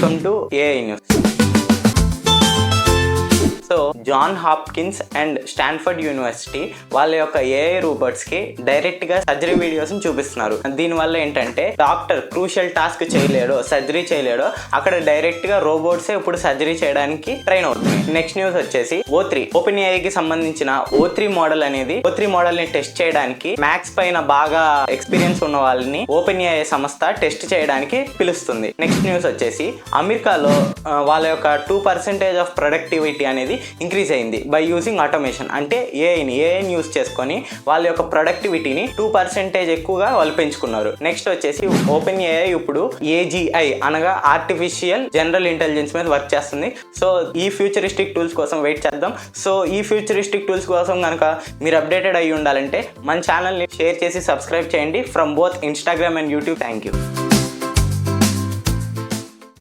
Welcome to AI news. So John Hopkins and Stanford university వాళ్ళ యొక్క AI robots కి direct గా surgery videos దీని దీనివల్ల ఏంటంటే డాక్టర్ క్రూషియల్ టాస్క్ చేయలేడో, సర్జరీ చేయలేడో, అక్కడ డైరెక్ట్ గా రోబోట్స్ ఇప్పుడు సర్జరీ చేయడానికి ట్రైన్ అవుతుంది. నెక్స్ట్ న్యూస్ వచ్చేసి O3 ఓపెన్ ఏఐ కి సంబంధించిన O3 మోడల్ అనేది O3 మోడల్ ని టెస్ట్ చేయడానికి మ్యాథ్స్ పైన బాగా ఎక్స్పీరియన్స్ ఉన్న వాళ్ళని ఓపెన్ ఏఐ సంస్థ టెస్ట్ చేయడానికి పిలుస్తుంది. నెక్స్ట్ న్యూస్ వచ్చేసి అమెరికాలో వాళ్ళ యొక్క 2% ఆఫ్ ప్రొడక్టివిటీ అనేది ఇంక్రీజ్ అయింది బై యూజింగ్ ఆటోమేషన్. అంటే ఏఐని యూజ్ చేసుకొని వాళ్ళ యొక్క ప్రొడక్టివిటీని 2% ఎక్కువగా వాళ్ళు పెంచుకున్నారు. నెక్స్ట్ వచ్చేసి ఓపెన్ ఏఐ ఇప్పుడు AGI అనగా ఆర్టిఫిషియల్ జనరల్ ఇంటెలిజెన్స్ మీద వర్క్ చేస్తుంది. సో ఈ ఫ్యూచరిస్టిక్ టూల్స్ కోసం వెయిట్ చేద్దాం. సో ఈ ఫ్యూచరిస్టిక్ టూల్స్ కోసం కనుక మీరు అప్డేటెడ్ అయ్యి ఉండాలంటే మన ఛానల్ని షేర్ చేసి సబ్స్క్రైబ్ చేయండి from both Instagram and YouTube. Thank you.